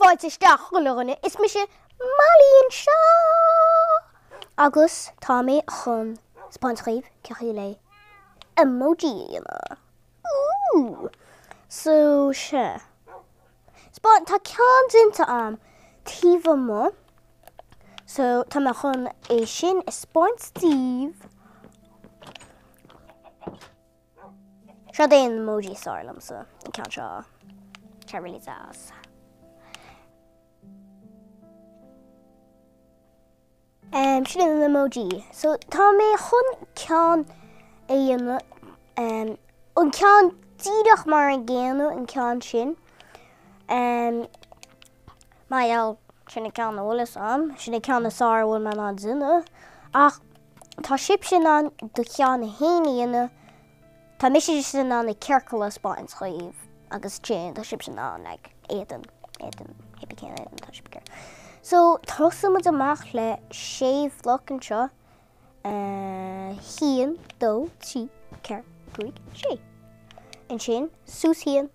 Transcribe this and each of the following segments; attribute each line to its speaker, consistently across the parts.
Speaker 1: fáilte isteach go leganna is me sé Mailí seo. Agus tá mé chun spáintríomh ceachú le Emoji dhéanana. Ooh. So se. Spáint tá ceann dinta am tíomh mo. So tá mé chun é sin is spáint Steve. Seo déon emoji sálam sa ceann seo. Tá rilí zás. Sin an emoji. So tá mé chun ceann é dhéanana an ceann tíadach mar an ggéanú an ceann sin. Mail sinna ceann ólas am, sinna ceann na sár bhfuil man an duine. Ach tá sib sin an do ceann na héine tá mis sin an na ceirceala spáint chaomh agus sin tá sib sin an ag éan hippie céan éan tá sib ceir. So thosamad amach le séomhlach an seo híon dó trí ceir cuaig sé. An sin sús híon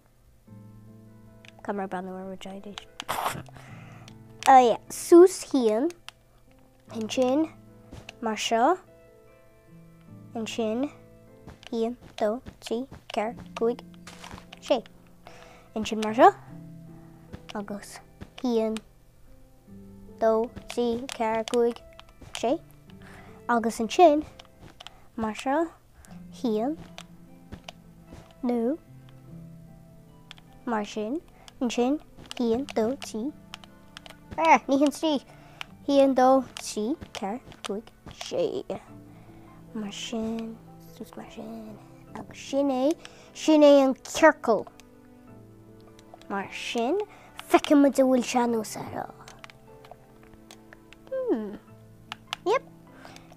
Speaker 1: Camera banner rejoided. Sús híon an sin mar seo an sin híon dó trí ceir cuaig sé. An sin mar seo agus híon dó trí ceir cuaig sé. Agus an sin mar seo híon nó mar sin an sin híon dó trí ní hin trí híon dó trí ceir cuaig sé. Mar sin sús mar sin agus sin é an ceirceal. Mar sin feicimid a bhfuil seanú sará. Yep.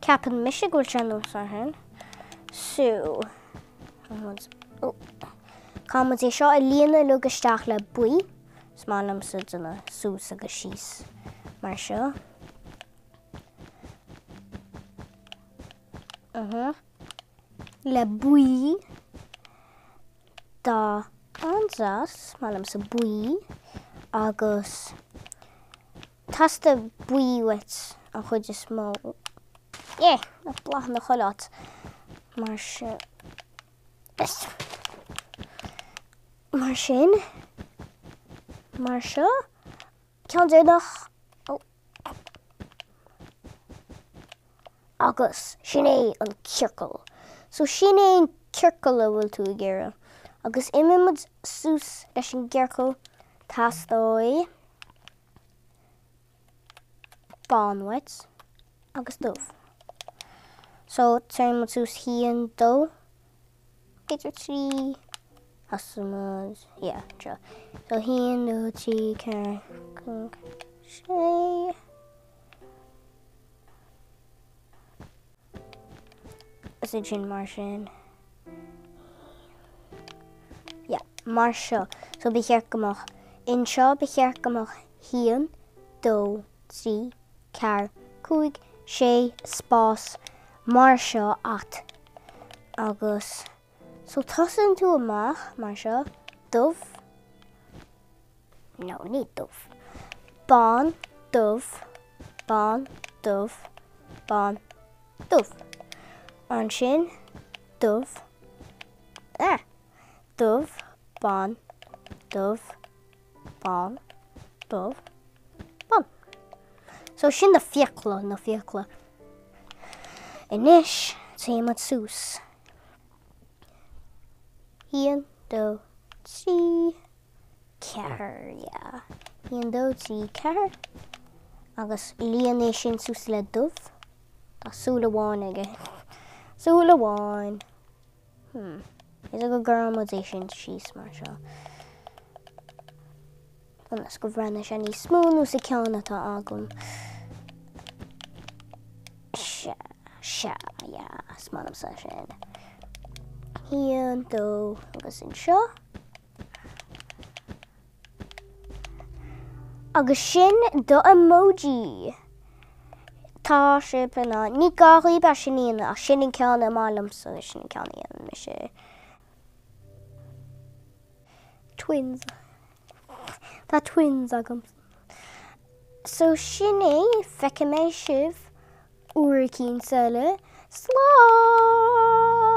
Speaker 1: Capan misig bhfuil seanú sarán. So Cámad é seo a líana lugasteach le buí, smálam sa duna sús agus síos mar seo. Le buí dá anzas, smálam sa buí agus tasta buí wet an chuid is mó. Na blach na cholat mar seo. Mar sin, mar seo, ceann déadach agus sin é an ceirceal. So sin é an ceirceal a bhfuil tú ggéire. Agus imimiid sús leis an ceirceal tasdói bánweit agus dóibh. So táimid sús híon dó idir trí Hasamad, true. So híon dó trí ceir cuaig sé. Is it sin mar sin? Mar seo. So bichéar gomach. In seo bichéar gomach híon dó trí ceir cuaig sé spás mar seo at agus. So tosan tú amach mar seo dóibh. No, ní dóibh. Bán, dóibh, bán, dóibh, bán, dóibh. An sin dóibh. Dóibh, bán, dóibh, bán, dóibh, bán. So sin na fiacla. Inis táimid sús. Híon dó trí ceir, híon dó trí ceir agus líana sin sús le dóibh. Tásúla bháin aige. Súla bháin. Is a go gramad é sin síos mar seo. Anas go bhreanna sé ní smúnú sa ceann atá agam. Se, smálam sa sin. Híon dó agus an seo. Agus sin do emoji. Tá sé penna ní gaí be sin íana a sin ceanna málam sa sin ceanna íana me sé. Twins. Tá twins agam So sin é feice mé sibh uair cín sile slán.